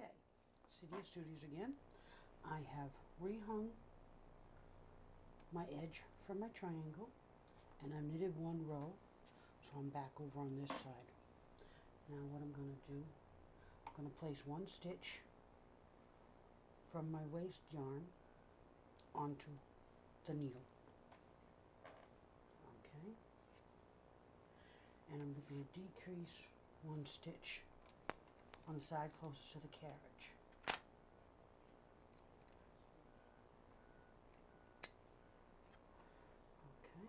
Okay, City of Studios again. I have rehung my edge from my triangle and I've knitted one row, so I'm back over on this side. Now what I'm going to do, I'm going to place one stitch from my waste yarn onto the needle. Okay, and I'm going to decrease one stitch on the side closest to the carriage. Okay.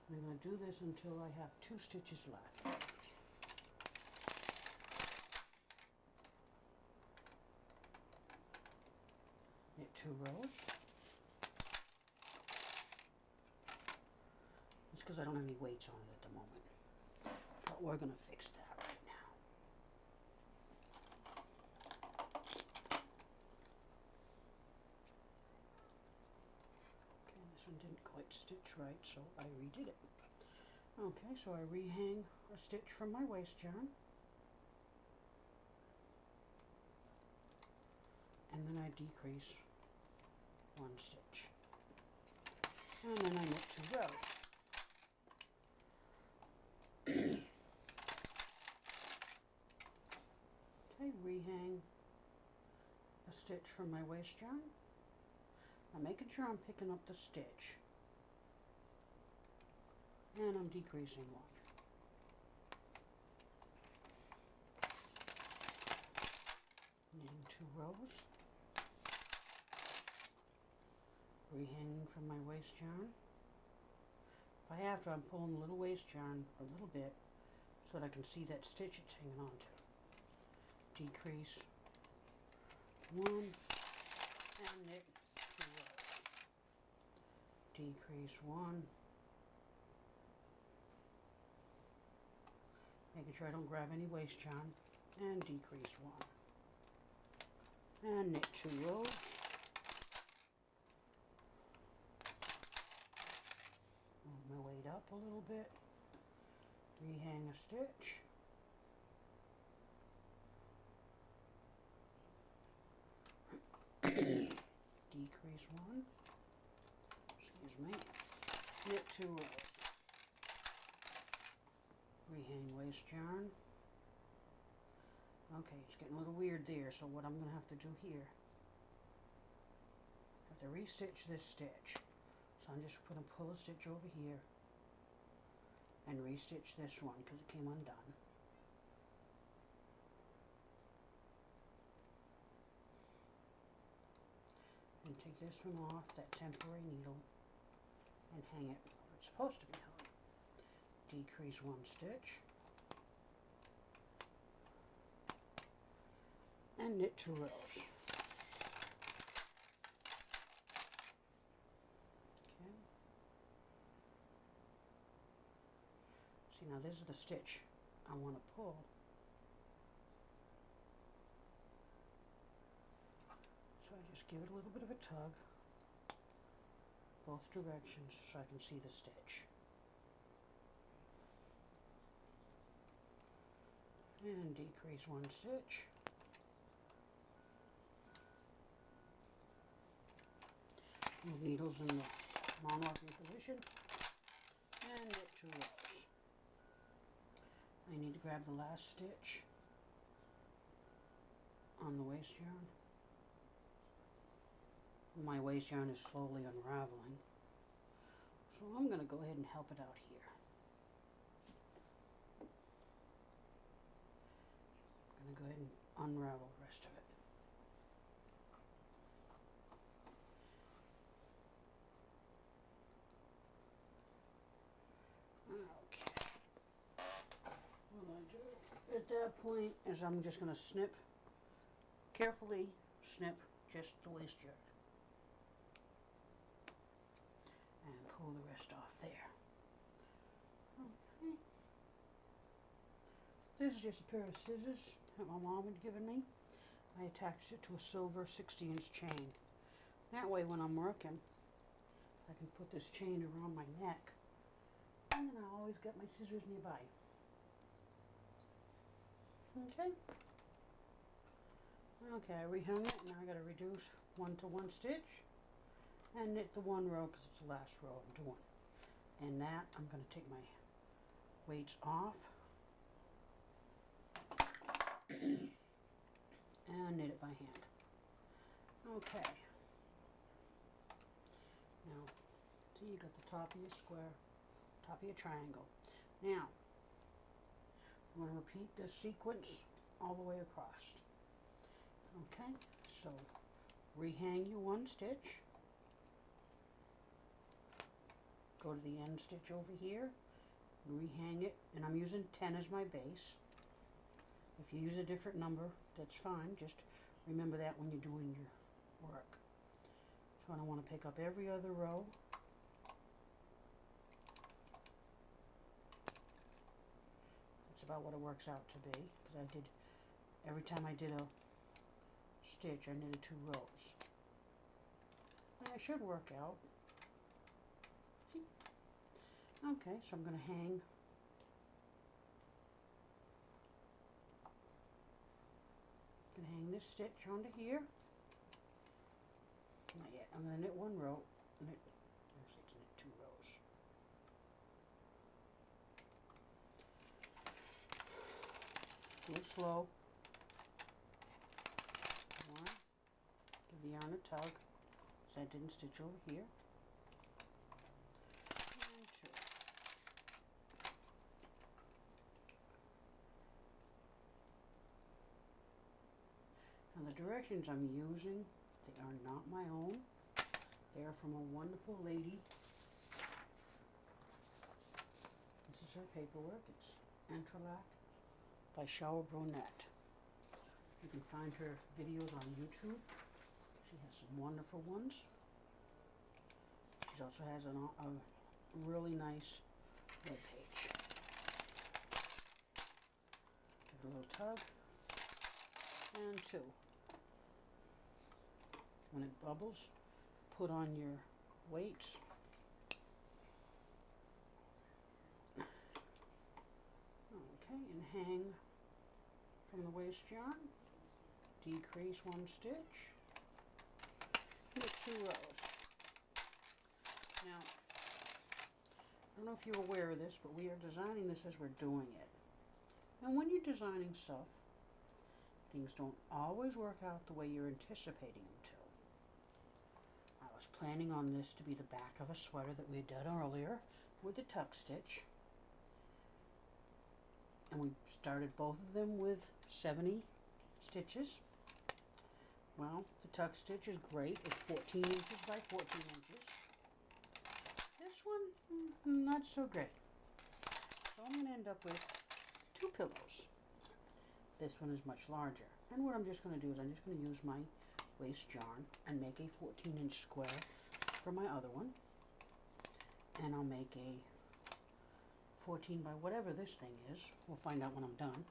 And I'm going to do this until I have 2 stitches left. Knit 2 rows. It's because I don't have any weights on it at the moment. But we're going to fix that right now. Okay, this one didn't quite stitch right, so I redid it. Okay, so I rehang a stitch from my waste yarn. And then I decrease one stitch. And then I knit 2 rows. Okay, rehang a stitch from my waste yarn. I'm making sure I'm picking up the stitch. And I'm decreasing one. Knitting 2 rows. Rehanging from my waste yarn. If I have to, I'm pulling a little waste yarn a little bit so that I can see that stitch it's hanging on to. Decrease 1 and knit 2 rows. Decrease 1. Making sure I don't grab any waste yarn. And decrease 1. And knit 2 rows. Move my weight up a little bit. Rehang a stitch. Decrease 1. Excuse me. Knit 2 rows. Rehang waste yarn. Okay, it's getting a little weird there, so what I'm going to have to do here, I have to restitch this stitch. So I'm just going to pull a stitch over here and restitch this one because it came undone. And take this one off, that temporary needle, and hang it where it's supposed to be hung. Decrease 1 stitch. And knit 2 rows. Okay. See, now this is the stitch I want to pull. So I just give it a little bit of a tug, both directions, so I can see the stitch. And decrease 1 stitch. Move needles in the non-working position. And knit 2 rows. I need to grab the last stitch on the waste yarn. My waste yarn is slowly unraveling, so I'm going to go ahead and help it out here. I'm going to go ahead and unravel the rest of it. Okay. What I'm going to do at that point is I'm just going to carefully snip just the waste yarn. And pull the rest off there. Okay. This is just a pair of scissors that my mom had given me. I attached it to a silver 60-inch chain. That way when I'm working, I can put this chain around my neck. And then I always got my scissors nearby. Okay. Okay, I rehung it, and now I got to reduce 1 to 1 stitch and knit the 1 row because it's the last row I'm doing. And that I'm going to take my weights off and knit it by hand. Okay. Now, see, you got the top of your square, top of your triangle. Now, I'm going to repeat this sequence all the way across. Okay, so rehang your 1 stitch, go to the end stitch over here, rehang it, and I'm using 10 as my base. If you use a different number, that's fine, just remember that when you're doing your work. So I want to pick up every other row. That's about what it works out to be, because I did, every time I did a stitch, I knitted 2 rows. And it should work out. See? Okay, so I'm going to hang this stitch onto here. Not yet. I'm going to knit 1 row. Actually, it's knit 2 rows. A little slow. 1. Give the yarn a tug, so I didn't stitch over here. And 2. Now the directions I'm using, they are not my own. They are from a wonderful lady. This is her paperwork. It's Entrelac by Shower Brunette. You can find her videos on YouTube. She has some wonderful ones. She also has a really nice webpage. Give it a little tug. And 2. When it bubbles, put on your weights. Okay, and hang from the waist yarn. Decrease 1 stitch. Knit 2 rows. Now, I don't know if you're aware of this, but we are designing this as we're doing it. And when you're designing stuff, things don't always work out the way you're anticipating them to. I was planning on this to be the back of a sweater that we had done earlier with the tuck stitch. And we started both of them with 70 stitches. Well, the tuck stitch is great. It's 14 inches by 14 inches. This one, not so great. So I'm going to end up with 2 pillows. This one is much larger. And what I'm just going to do is I'm just going to use my waist yarn and make a 14-inch square for my other one. And I'll make a 14 by whatever this thing is. We'll find out when I'm done.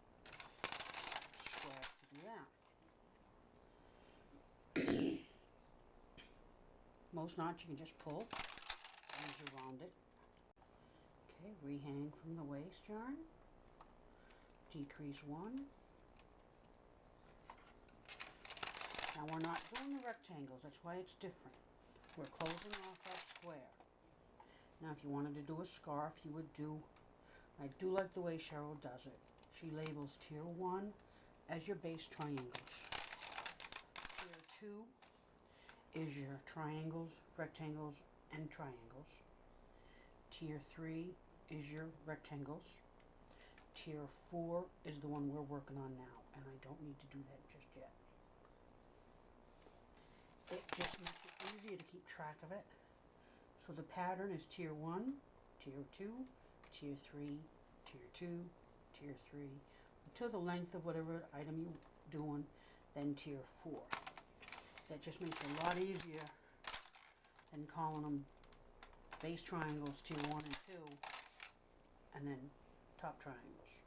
Square to do that. Most knots you can just pull as you round it. Okay, rehang from the waist yarn. Decrease 1. Now we're not doing the rectangles, that's why it's different. We're closing off our square. Now if you wanted to do a scarf, you would do, I do like the way Cheryl does it. She labels tier 1 as your base triangles. Tier 2 is your triangles, rectangles, and triangles. Tier 3 is your rectangles. Tier 4 is the one we're working on now, and I don't need to do that just yet. It just makes it easier to keep track of it. So the pattern is tier 1, tier 2, tier 3, tier 2, tier 3, until the length of whatever item you're doing, then tier 4. That just makes it a lot easier than calling them base triangles, tier 1 and 2, and then top triangles.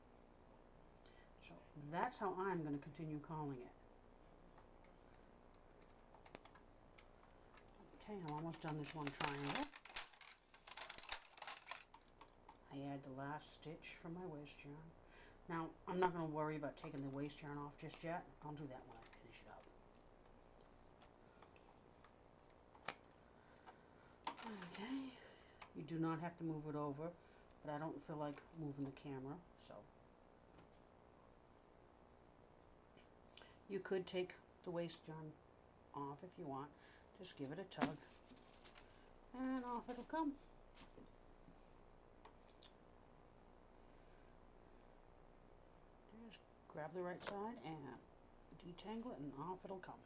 So that's how I'm going to continue calling it. Okay, I'm almost done this one triangle. I add the last stitch from my waist yarn. Now, I'm not going to worry about taking the waste yarn off just yet. I'll do that when I finish it up. Okay, you do not have to move it over, but I don't feel like moving the camera, so. You could take the waste yarn off if you want. Just give it a tug, and off it'll come. Just grab the right side and detangle it, and off it'll come.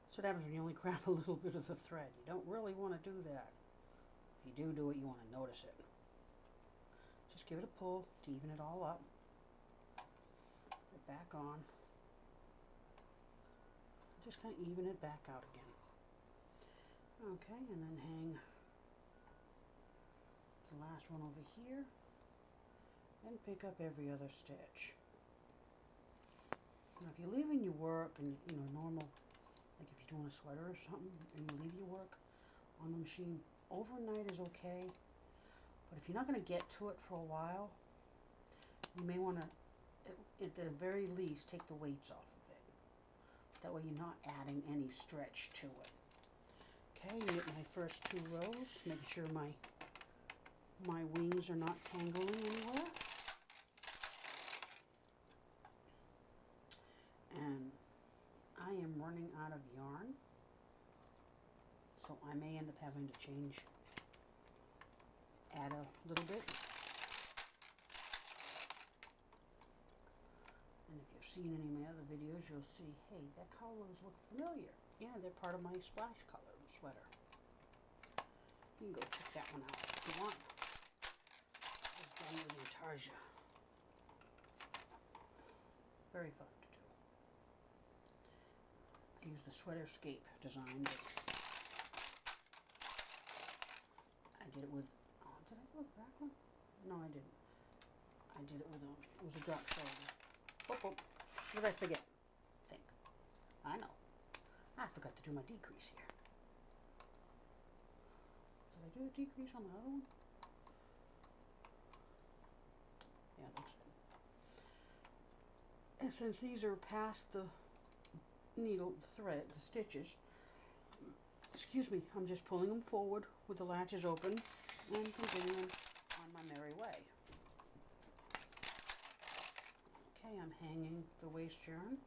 That's what happens when you only grab a little bit of the thread. You don't really want to do that. If you do it, you want to notice it. Just give it a pull to even it all up. Put it back on. Just kind of even it back out again. Okay, and then hang the last one over here and pick up every other stitch. Now if you're leaving your work and normal, like if you're doing a sweater or something and you leave your work on the machine, overnight is okay, but if you're not going to get to it for a while, you may want to at the very least take the weights off of it. That way you're not adding any stretch to it. Okay, knit my first 2 rows, make sure my wings are not tangling anywhere. And I am running out of yarn, so I may end up having to add a little bit. And if you've seen any of my other videos, you'll see, hey, that colors look familiar. Yeah, they're part of my splash color sweater. You can go check that one out if you want. It was done with Intarsia. Very fun to do. I used the Sweaterscape design. I did it with, did I do it back one? No, I didn't. I did it with it was a drop shoulder. Oh, what did I forget? I know. I forgot to do my decrease here. Did I do the decrease on the other one? Yeah, looks good. And since these are past the needle, the thread, the stitches, excuse me, I'm just pulling them forward with the latches open and continuing on my merry way. Okay, I'm hanging the waste yarn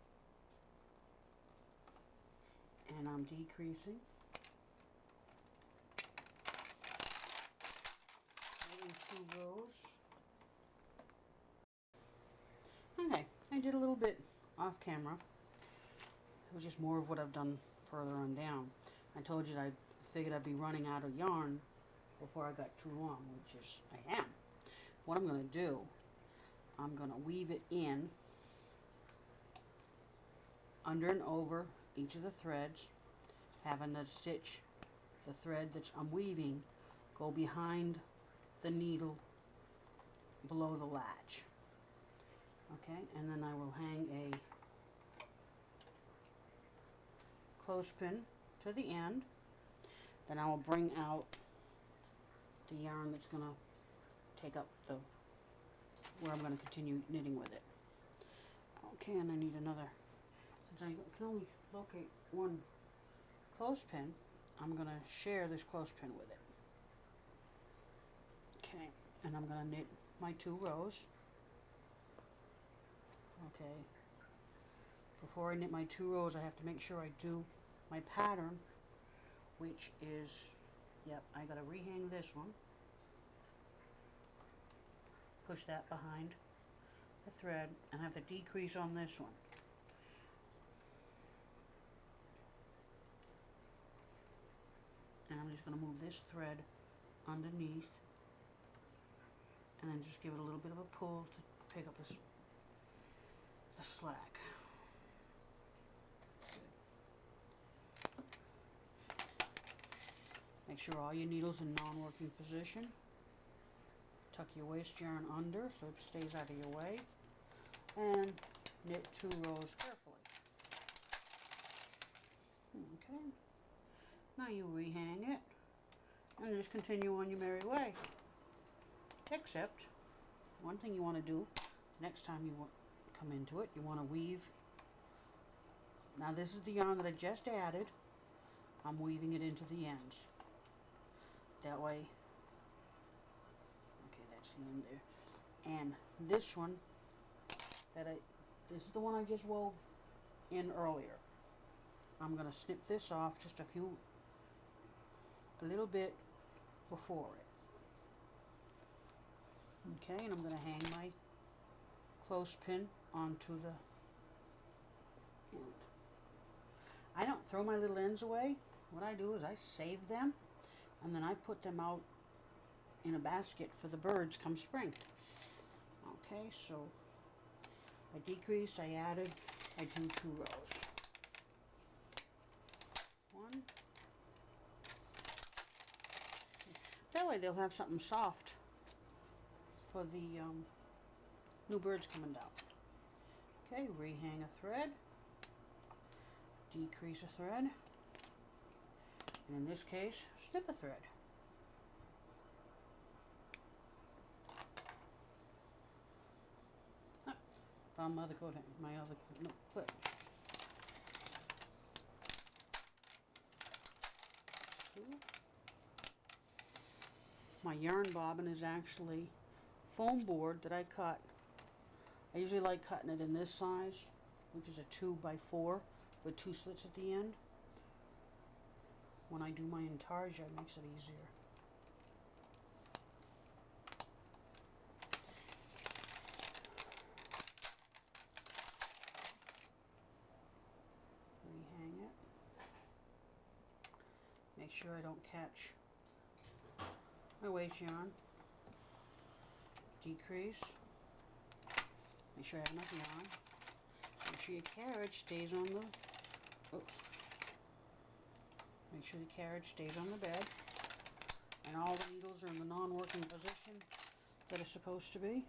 and I'm decreasing. In 2 rows. Okay, I did a little bit off camera. It was just more of what I've done further on down. I told you that I figured I'd be running out of yarn before I got too long, which is I am. What I'm going to do, I'm going to weave it in under and over each of the threads, having the stitch, the thread that I'm weaving, go behind the needle below the latch. Okay, and then I will hang a clothespin to the end. Then I will bring out the yarn that's going to take up where I'm going to continue knitting with it. Okay, and I need another. Since I can only locate one clothespin, I'm going to share this clothespin with it. Okay, and I'm going to knit my 2 rows. Okay, before I knit my 2 rows, I have to make sure I do my pattern, which is, yep, I got to rehang this one, push that behind the thread, and have to decrease on this one. And I'm just going to move this thread underneath and then just give it a little bit of a pull to pick up the slack. Good. Make sure all your needles in non-working position. Tuck your waste yarn under so it stays out of your way. And knit 2 rows carefully. Okay. Now you rehang it and just continue on your merry way. Except one thing you want to do next time you come into it, you want to weave. Now this is the yarn that I just added. I'm weaving it into the ends. That way, okay, that's the end there. And this one, this is the one I just wove in earlier. I'm going to snip this off just a little bit before it. Okay, and I'm going to hang my clothespin onto the end. I don't throw my little ends away. What I do is I save them, and then I put them out in a basket for the birds come spring. Okay, so I decreased, I added, I do 2 rows. 1. That way they'll have something soft for the new birds coming down. Okay, rehang a thread, decrease a thread, and in this case, snip a thread. Ah, found my other clip. My yarn bobbin is actually foam board that I cut. I usually like cutting it in this size, which is a 2x4 with 2 slits at the end. When I do my intarsia, it makes it easier. Rehang it. Make sure I don't catch my waste yarn. Decrease. Make sure I have enough yarn. Make sure your carriage stays on the, oops. Make sure the carriage stays on the bed. And all the needles are in the non-working position that are supposed to be.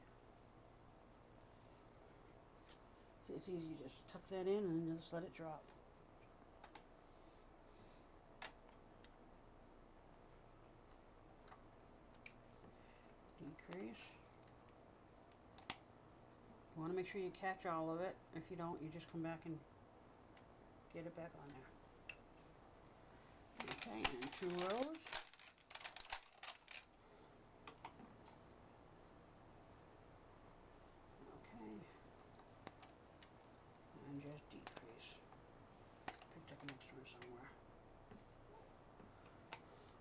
See, it's easy, you just tuck that in and just let it drop. Decrease. You want to make sure you catch all of it. If you don't, you just come back and get it back on there. Okay, and 2 rows. Okay. And just decrease. Picked up an extra somewhere.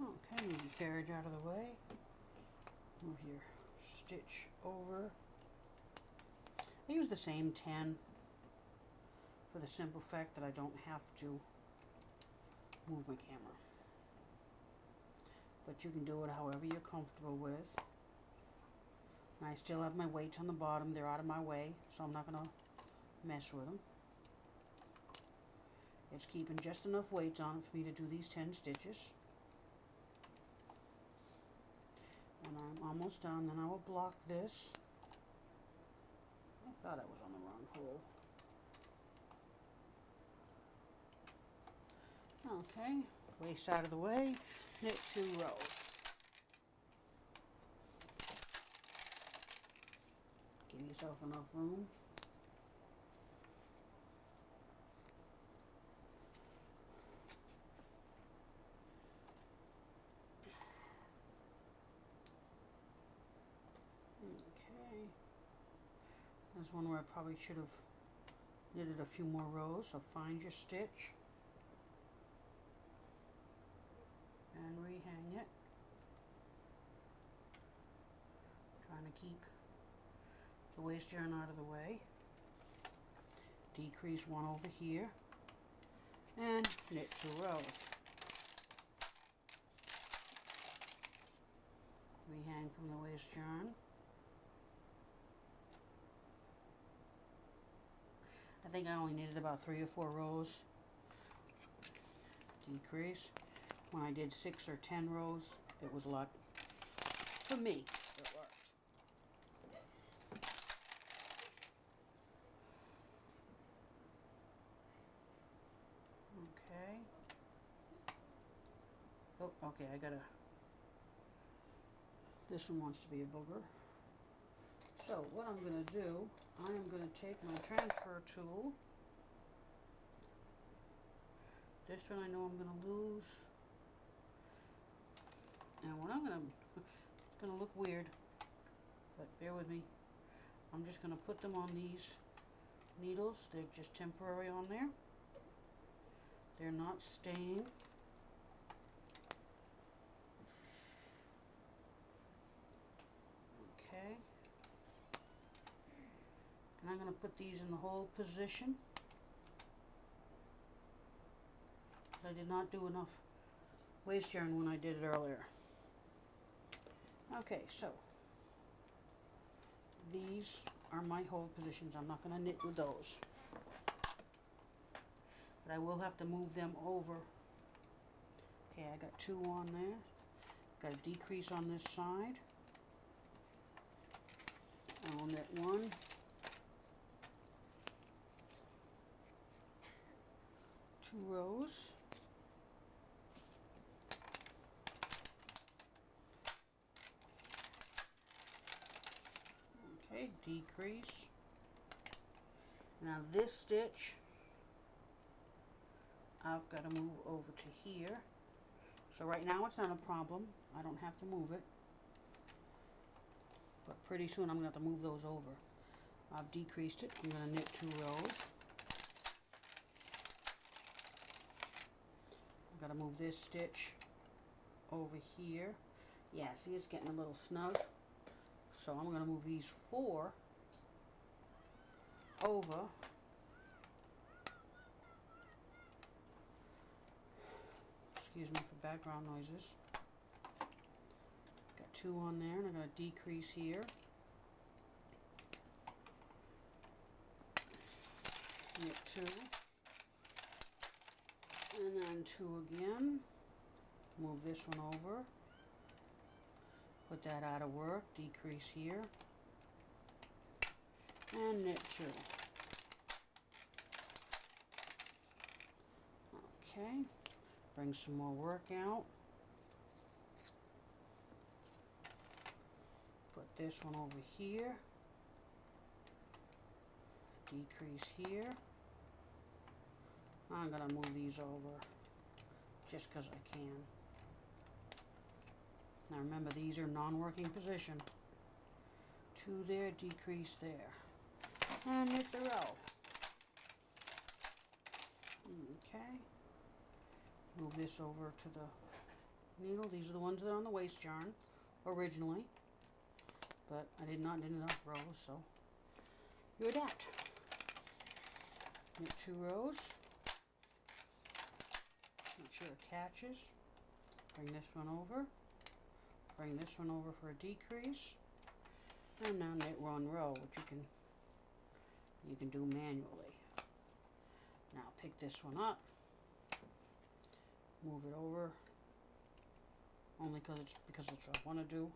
Okay, move your carriage out of the way. Move your stitch over. I use the same 10 for the simple fact that I don't have to move my camera. But you can do it however you're comfortable with. And I still have my weights on the bottom. They're out of my way, so I'm not going to mess with them. It's keeping just enough weights on it for me to do these 10 stitches. And I'm almost done. Then I will block this. I thought I was on the wrong hole. Okay, waist out of the way, knit 2 rows. Give yourself enough room. Okay. There's one where I probably should have knitted a few more rows, so find your stitch and rehang it. Trying to keep the waste yarn out of the way. Decrease 1 over here and knit 2 rows. Rehang from the waste yarn. I think I only needed about 3 or 4 rows. Decrease. When I did 6 or 10 rows, it was a lot. For me, it worked. Okay. Oh, okay, I gotta. This one wants to be a booger. So what I'm going to do, I am going to take my transfer tool. This one I know I'm going to lose. And what I'm going to, it's going to look weird, but bear with me. I'm just going to put them on these needles. They're just temporary on there. They're not staying. Okay. And I'm going to put these in the hold position. I did not do enough waste yarn when I did it earlier. Okay, so these are my hold positions. I'm not going to knit with those. But I will have to move them over. Okay, I got 2 on there. Got a decrease on this side. I will knit 1. 2 rows. Okay, decrease. Now this stitch, I've got to move over to here. So right now it's not a problem. I don't have to move it. But pretty soon I'm going to have to move those over. I've decreased it. I'm going to knit 2 rows. I've got to move this stitch over here. Yeah, see, it's getting a little snug. So I'm going to move these 4 over. Excuse me for background noises. Got 2 on there, and I'm going to decrease here. Knit 2. And then 2 again. Move this one over. Put that out of work, decrease here, and knit 2. Okay, bring some more work out. Put this one over here, decrease here. I'm going to move these over just because I can. Now remember, these are non-working position. 2 there, decrease there. And knit the row. Okay. Move this over to the needle. These are the ones that are on the waste yarn originally. But I did not knit enough rows, so you adapt. Knit 2 rows. Make sure it catches. Bring this one over. Bring this one over for a decrease, and now knit 1 row, which you can do manually. Now pick this one up, move it over, only because it's what I want to do.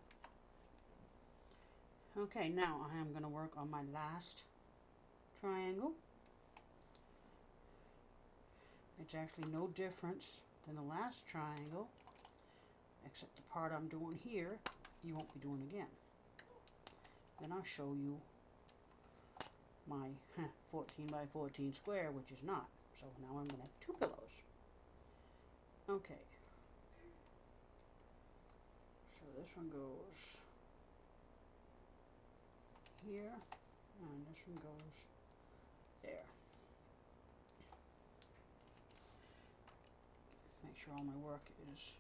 Okay, now I am going to work on my last triangle. It's actually no difference than the last triangle. Except the part I'm doing here, you won't be doing again. Then I'll show you my 14 by 14 square, which is not. So now I'm going to have 2 pillows. Okay. So this one goes here, and this one goes there. Make sure all my work is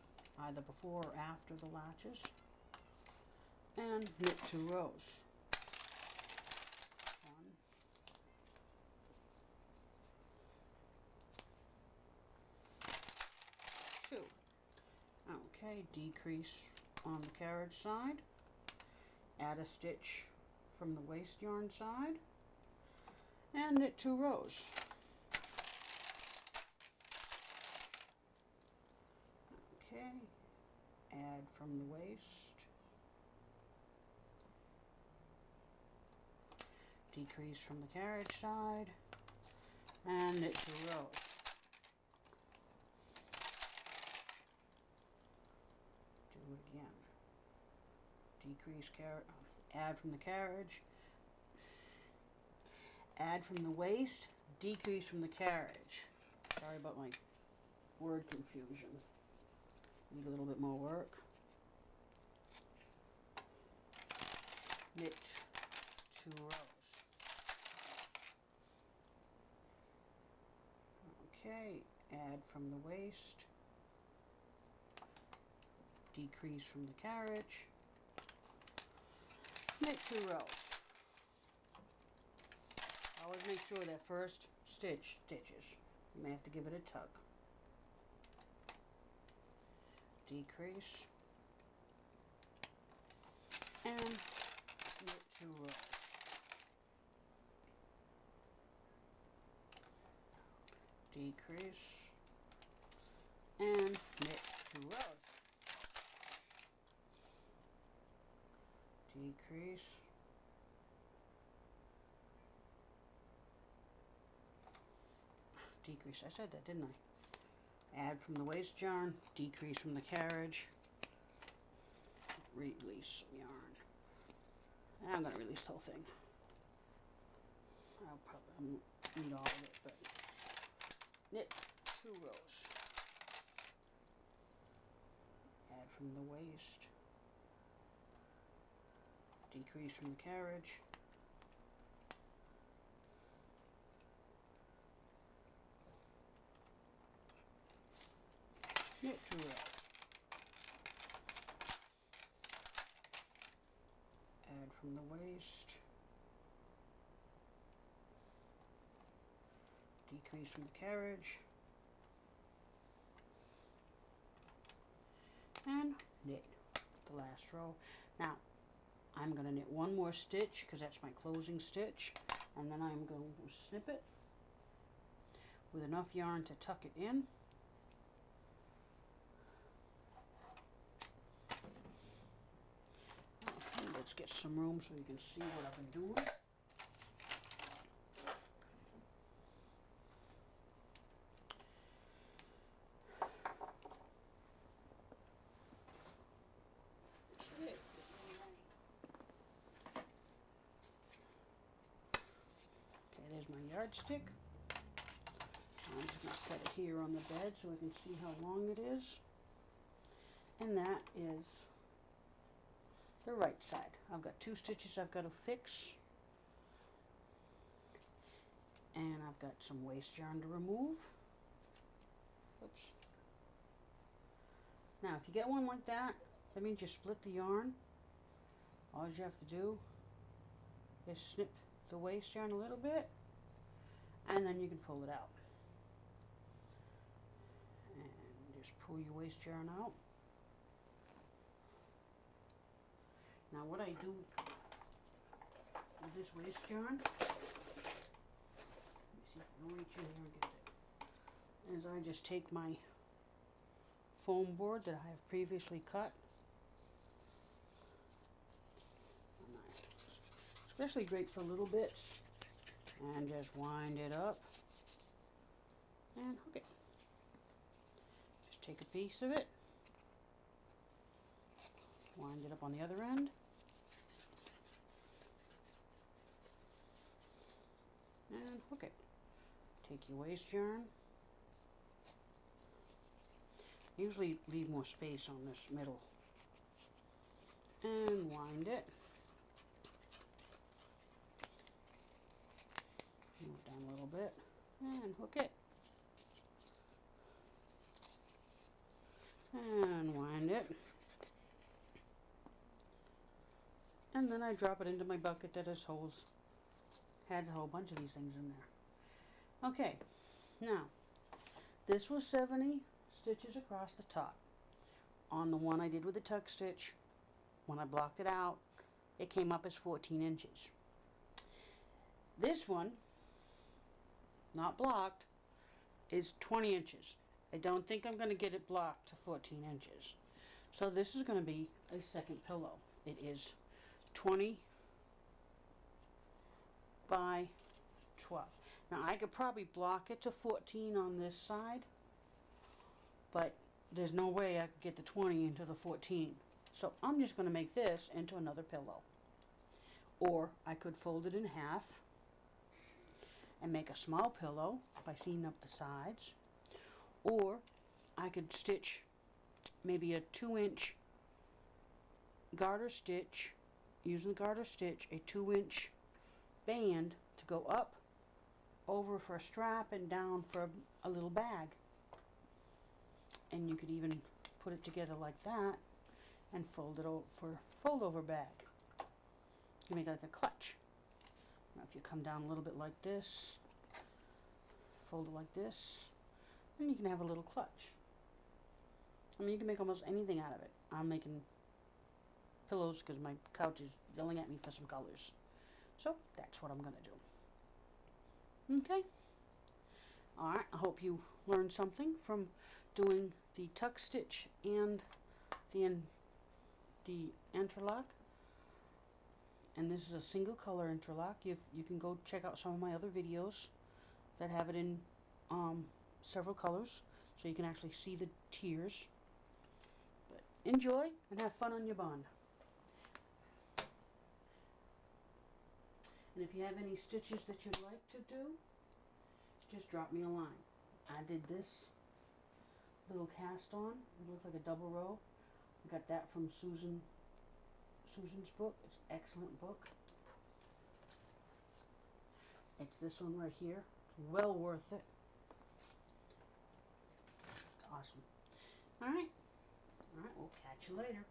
either before or after the latches, and knit 2 rows. 1, 2. Okay, decrease on the carriage side, add a stitch from the waste yarn side, and knit 2 rows. Okay, add from the waist, decrease from the carriage side, and knit 2 rows. Do it again. Decrease add from the carriage, Add from the waist, decrease from the carriage. Sorry about my word confusion. Need a little bit more work. Knit 2 rows. Okay, add from the waist, decrease from the carriage, knit 2 rows. Always make sure that first stitches. You may have to give it a tug. Decrease and knit 2 rows. Decrease and knit 2 rows. Decrease I said that, didn't I? Add from the waist yarn, decrease from the carriage, release some yarn. I'm going to release the whole thing. I'll probably need all of it, but knit 2 rows. Add from the waist, decrease from the carriage, knit 2 rows. Add from the waist, decrease from the carriage, and knit the last row. Now I'm going to knit 1 more stitch because that's my closing stitch, and then I'm going to snip it with enough yarn to tuck it in. Okay, let's get some room so you can see what I've been doing. There's my yardstick. I'm just going to set it here on the bed so I can see how long it is. And that is the right side. I've got 2 stitches I've got to fix. And I've got some waist yarn to remove. Oops. Now if you get one like that means you split the yarn. All you have to do is snip the waist yarn a little bit, and then you can pull it out. And just pull your waist yarn out. Now what I do with this waist yarn, let me see if I can reach in here and get it, is I just take my foam board that I have previously cut. Especially great for little bits, and just wind it up and hook it. Just take a piece of it, wind it up on the other end, and hook it. Take your waist yarn. Usually leave more space on this middle, and wind it. Move down a little bit and hook it. And wind it. And then I drop it into my bucket that has holes. Had a whole bunch of these things in there. Okay, now this was 70 stitches across the top. On the one I did with the tuck stitch, when I blocked it out, it came up as 14 inches. This one, not blocked, is 20 inches. I don't think I'm going to get it blocked to 14 inches. So this is going to be a second pillow. It is 20 by 12. Now I could probably block it to 14 on this side, but there's no way I could get the 20 into the 14. So I'm just going to make this into another pillow. Or I could fold it in half and make a small pillow by seaming up the sides. Or I could stitch maybe a 2-inch garter stitch, using the garter stitch, a 2-inch band to go up over for a strap and down for a little bag. And you could even put it together like that and fold it over for fold over bag. You can make it like a clutch. Now if you come down a little bit like this, fold it like this, then you can have a little clutch. I mean, you can make almost anything out of it. I'm making pillows because my couch is yelling at me for some colors. So that's what I'm going to do. Okay? Alright, I hope you learned something from doing the tuck stitch and the Entrelac. And this is a single color Entrelac. You can go check out some of my other videos that have it in several colors, so you can actually see the tiers. But enjoy and have fun on your bond. And if you have any stitches that you'd like to do, just drop me a line. I did this little cast on. It looks like a double row. I got that from Susan's book. It's an excellent book. It's this one right here. It's well worth it. It's awesome. Alright. Alright, we'll catch you later.